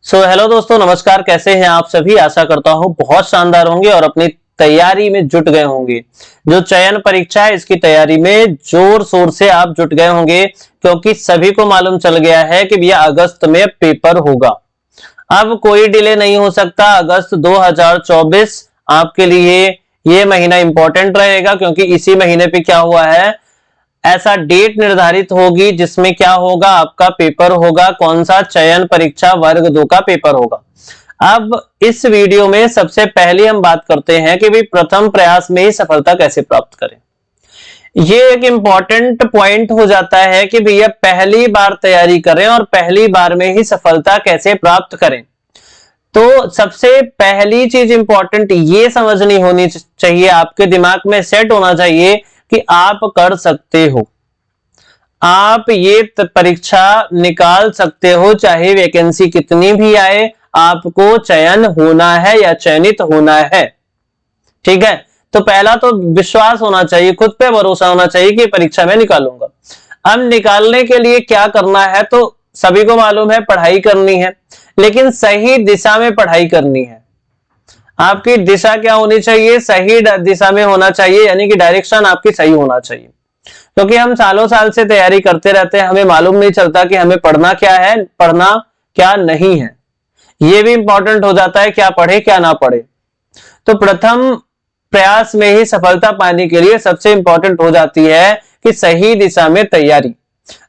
Hello दोस्तों, नमस्कार। कैसे हैं आप सभी? आशा करता हूं बहुत शानदार होंगे और अपनी तैयारी में जुट गए होंगे। जो चयन परीक्षा है इसकी तैयारी में जोर शोर से आप जुट गए होंगे, क्योंकि सभी को मालूम चल गया है कि भैया अगस्त में पेपर होगा। अब कोई डिले नहीं हो सकता। अगस्त 2024 आपके लिए ये महीना इंपॉर्टेंट रहेगा, क्योंकि इसी महीने पे क्या हुआ है, ऐसा डेट निर्धारित होगी जिसमें क्या होगा, आपका पेपर होगा। कौन सा? चयन परीक्षा वर्ग 2 का पेपर होगा। अब इस वीडियो में सबसे पहले हम बात करते हैं कि भाई प्रथम प्रयास में ही सफलता कैसे प्राप्त करें। ये एक इंपॉर्टेंट पॉइंट हो जाता है कि भैया पहली बार तैयारी करें और पहली बार में ही सफलता कैसे प्राप्त करें। तो सबसे पहली चीज इंपॉर्टेंट ये समझनी होनी चाहिए, आपके दिमाग में सेट होना चाहिए कि आप कर सकते हो, आप ये परीक्षा निकाल सकते हो, चाहे वैकेंसी कितनी भी आए, आपको चयन होना है या चयनित होना है। ठीक है, तो पहला तो विश्वास होना चाहिए, खुद पे भरोसा होना चाहिए कि परीक्षा में निकालूंगा। अब निकालने के लिए क्या करना है, तो सभी को मालूम है पढ़ाई करनी है, लेकिन सही दिशा में पढ़ाई करनी है। आपकी दिशा क्या होनी चाहिए? सही दिशा में होना चाहिए, यानी कि डायरेक्शन आपकी सही होना चाहिए। क्योंकि हम सालों साल से तैयारी करते रहते हैं, हमें मालूम नहीं चलता कि हमें पढ़ना क्या है, पढ़ना क्या नहीं है। ये भी इंपॉर्टेंट हो जाता है क्या पढ़े क्या ना पढ़े। तो प्रथम प्रयास में ही सफलता पाने के लिए सबसे इंपॉर्टेंट हो जाती है कि सही दिशा में तैयारी।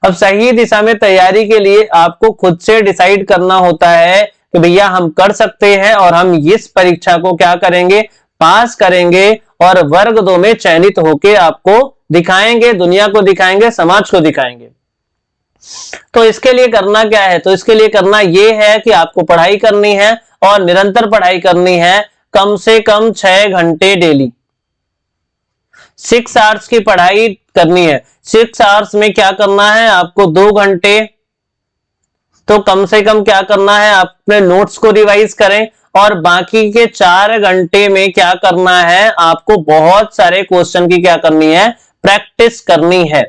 अब सही दिशा में तैयारी के लिए आपको खुद से डिसाइड करना होता है कि भैया हम कर सकते हैं और हम इस परीक्षा को क्या करेंगे, पास करेंगे और वर्ग 2 में चयनित होके आपको दिखाएंगे, दुनिया को दिखाएंगे, समाज को दिखाएंगे। तो इसके लिए करना क्या है? तो इसके लिए करना यह है कि आपको पढ़ाई करनी है और निरंतर पढ़ाई करनी है, कम से कम 6 घंटे डेली। 6 आवर्स की पढ़ाई करनी है। 6 आवर्स में क्या करना है, आपको 2 घंटे तो कम से कम क्या करना है, आप अपने नोट्स को रिवाइज करें और बाकी के 4 घंटे में क्या करना है, आपको बहुत सारे क्वेश्चन की क्या करनी है, प्रैक्टिस करनी है।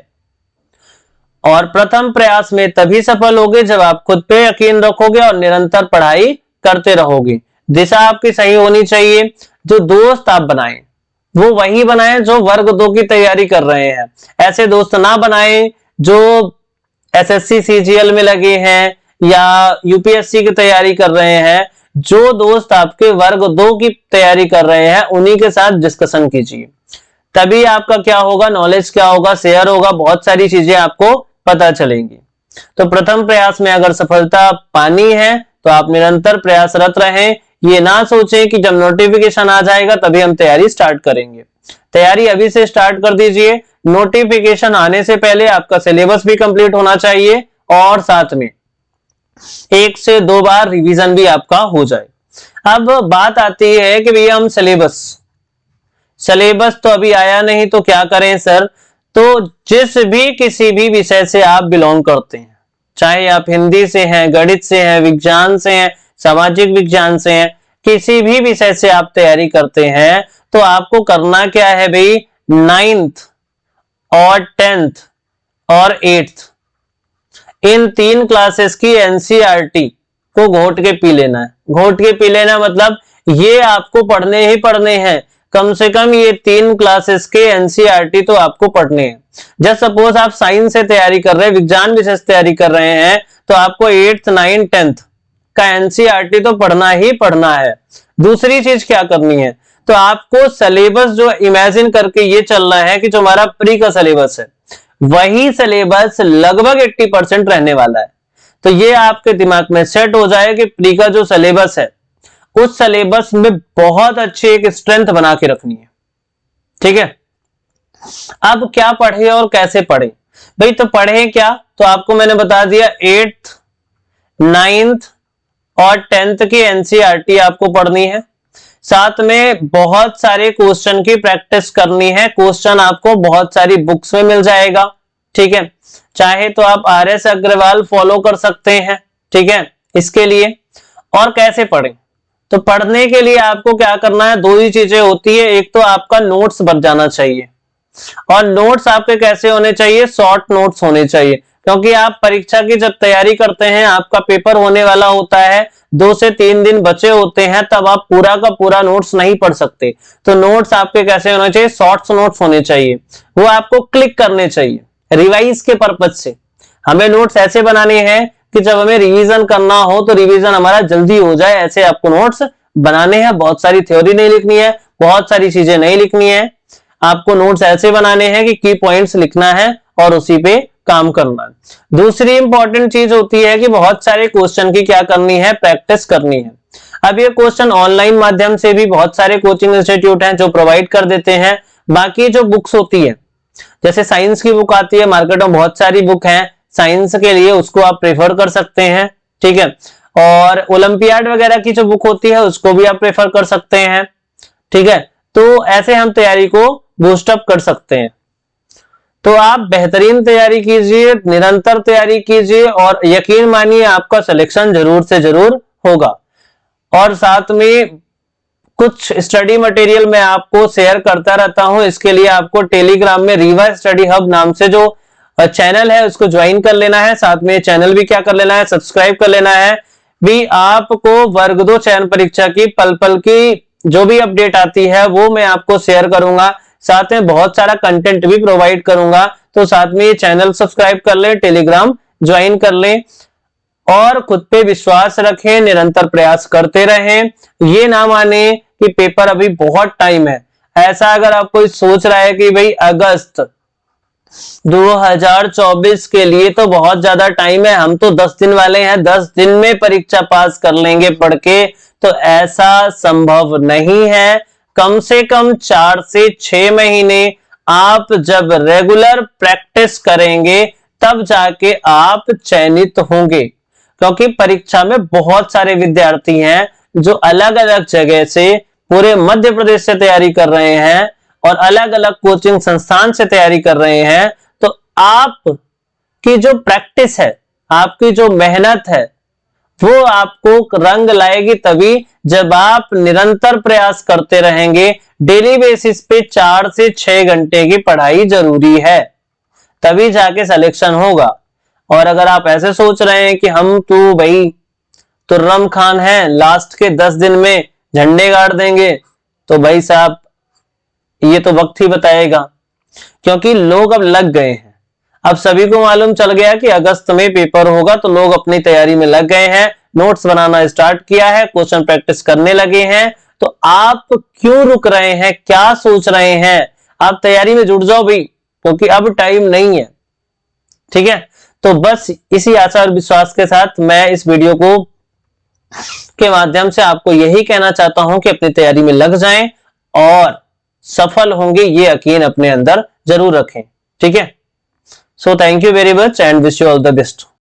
और प्रथम प्रयास में तभी सफल होगे जब आप खुद पे यकीन रखोगे और निरंतर पढ़ाई करते रहोगे। दिशा आपकी सही होनी चाहिए। जो दोस्त आप बनाएं वो वही बनाएं जो वर्ग 2 की तैयारी कर रहे हैं। ऐसे दोस्त ना बनाएं जो एसएससी सीजीएल में लगे हैं या यूपीएससी की तैयारी कर रहे हैं। जो दोस्त आपके वर्ग 2 की तैयारी कर रहे हैं उन्हीं के साथ डिस्कशन कीजिए, तभी आपका क्या होगा, नॉलेज क्या होगा, शेयर होगा, बहुत सारी चीजें आपको पता चलेंगी। तो प्रथम प्रयास में अगर सफलता पानी है तो आप निरंतर प्रयासरत रहें। ये ना सोचें कि जब नोटिफिकेशन आ जाएगा तभी हम तैयारी स्टार्ट करेंगे। तैयारी अभी से स्टार्ट कर दीजिए। नोटिफिकेशन आने से पहले आपका सिलेबस भी कंप्लीट होना चाहिए और साथ में 1 से 2 बार रिवीजन भी आपका हो जाए। अब बात आती है कि भैया हम सिलेबस तो अभी आया नहीं तो क्या करें सर? तो जिस भी किसी भी विषय से आप बिलोंग करते हैं, चाहे आप हिंदी से हैं, गणित से हैं, विज्ञान से हैं, सामाजिक विज्ञान से हैं, किसी भी विषय से आप तैयारी करते हैं, तो आपको करना क्या है भाई, 9th और 10th और 8th इन 3 क्लासेस की एनसीईआरटी को घोट के पी लेना है। घोट के पी लेना मतलब ये आपको पढ़ने ही पढ़ने हैं। कम से कम ये 3 क्लासेस के एनसीईआरटी तो आपको पढ़ने हैं। जब सपोज आप साइंस से तैयारी कर रहे हैं, विज्ञान विषय से तैयारी कर रहे हैं, तो आपको 8th 9th 10th का एनसीईआरटी तो पढ़ना ही पढ़ना है। दूसरी चीज क्या करनी है, तो आपको सिलेबस जो इमेजिन करके ये चलना है कि जो हमारा प्री का सिलेबस है वही सिलेबस लगभग 80% रहने वाला है। तो ये आपके दिमाग में सेट हो जाए कि प्री का जो सिलेबस है उस सिलेबस में बहुत अच्छी एक स्ट्रेंथ बना के रखनी है। ठीक है, अब क्या पढ़े और कैसे पढ़े भाई? तो पढ़े क्या, तो आपको मैंने बता दिया 8th 9th और 10th की एनसीईआरटी आपको पढ़नी है। साथ में बहुत सारे क्वेश्चन की प्रैक्टिस करनी है। क्वेश्चन आपको बहुत सारी बुक्स में मिल जाएगा। ठीक है, चाहे तो आप आरएस अग्रवाल फॉलो कर सकते हैं। ठीक है, इसके लिए और कैसे पढ़ें, तो पढ़ने के लिए आपको क्या करना है, 2 ही चीजें होती है। एक तो आपका नोट्स बन जाना चाहिए और नोट्स आपके कैसे होने चाहिए, शॉर्ट नोट्स होने चाहिए। क्योंकि आप परीक्षा की जब तैयारी करते हैं, आपका पेपर होने वाला होता है, 2 से 3 दिन बचे होते हैं, तब आप पूरा का पूरा नोट्स नहीं पढ़ सकते। तो नोट्स आपके कैसे होने चाहिए? शॉर्ट्स नोट्स होने चाहिए, वो आपको क्लिक करने चाहिए रिवाइज के पर्पज से। हमें नोट्स ऐसे बनाने हैं कि जब हमें रिवीजन करना हो तो रिवीजन हमारा जल्दी हो जाए, ऐसे आपको नोट्स बनाने हैं। बहुत सारी थ्योरी नहीं लिखनी है, बहुत सारी चीजें नहीं लिखनी है, आपको नोट्स ऐसे बनाने हैं कि की पॉइंट्स लिखना है और उसी पे काम करना है। दूसरी इंपॉर्टेंट चीज होती है कि बहुत सारे क्वेश्चन की क्या करनी है? प्रैक्टिस करनी है। अब ये क्वेश्चन ऑनलाइन माध्यम से भी बहुत सारे कोचिंग इंस्टीट्यूट हैं जो प्रोवाइड कर देते हैं। बाकी जो बुक्स होती है, जैसे साइंस की बुक आती है, मार्केट में बहुत सारी बुक हैं साइंस के लिए, उसको आप प्रेफर कर सकते हैं, ठीक है। और ओलंपियाड वगैरह की जो बुक होती है उसको भी आप प्रेफर कर सकते हैं, ठीक है। तो ऐसे हम तैयारी को बूस्टअप कर सकते हैं। तो आप बेहतरीन तैयारी कीजिए, निरंतर तैयारी कीजिए और यकीन मानिए आपका सिलेक्शन जरूर से जरूर होगा। और साथ में कुछ स्टडी मटेरियल मैं आपको शेयर करता रहता हूं, इसके लिए आपको टेलीग्राम में रीवा स्टडी हब नाम से जो चैनल है उसको ज्वाइन कर लेना है। साथ में चैनल भी क्या कर लेना है? सब्सक्राइब कर लेना है। भी आपको वर्ग 2 चयन परीक्षा की पल पल की जो भी अपडेट आती है वो मैं आपको शेयर करूंगा, साथ में बहुत सारा कंटेंट भी प्रोवाइड करूंगा। तो साथ में ये चैनल सब्सक्राइब कर लें, टेलीग्राम ज्वाइन कर लें और खुद पे विश्वास रखें, निरंतर प्रयास करते रहें। ये ना माने कि पेपर अभी बहुत टाइम है। ऐसा अगर आप कोई सोच रहा है कि भाई अगस्त 2024 के लिए तो बहुत ज्यादा टाइम है, हम तो 10 दिन वाले हैं, 10 दिन में परीक्षा पास कर लेंगे पढ़ के, तो ऐसा संभव नहीं है। कम से कम 4 से 6 महीने आप जब रेगुलर प्रैक्टिस करेंगे तब जाके आप चयनित होंगे। क्योंकि परीक्षा में बहुत सारे विद्यार्थी हैं जो अलग अलग जगह से पूरे मध्य प्रदेश से तैयारी कर रहे हैं और अलग अलग कोचिंग संस्थान से तैयारी कर रहे हैं। तो आपकी जो प्रैक्टिस है, आपकी जो मेहनत है, वो आपको रंग लाएगी तभी जब आप निरंतर प्रयास करते रहेंगे। डेली बेसिस पे 4 से 6 घंटे की पढ़ाई जरूरी है, तभी जाके सिलेक्शन होगा। और अगर आप ऐसे सोच रहे हैं कि हम तो भाई तुर्रम खान हैं, लास्ट के 10 दिन में झंडे गाड़ देंगे, तो भाई साहब ये तो वक्त ही बताएगा। क्योंकि लोग अब लग गए हैं, अब सभी को मालूम चल गया कि अगस्त में पेपर होगा, तो लोग अपनी तैयारी में लग गए हैं, नोट्स बनाना स्टार्ट किया है, क्वेश्चन प्रैक्टिस करने लगे हैं। तो आप क्यों रुक रहे हैं? क्या सोच रहे हैं? आप तैयारी में जुट जाओ भाई, क्योंकि अब टाइम नहीं है, ठीक है। तो बस इसी आशा और विश्वास के साथ मैं इस वीडियो को के माध्यम से आपको यही कहना चाहता हूं कि अपनी तैयारी में लग जाएं और सफल होंगे, ये यकीन अपने अंदर जरूर रखें, ठीक है। So thank you very much and wish you all the best.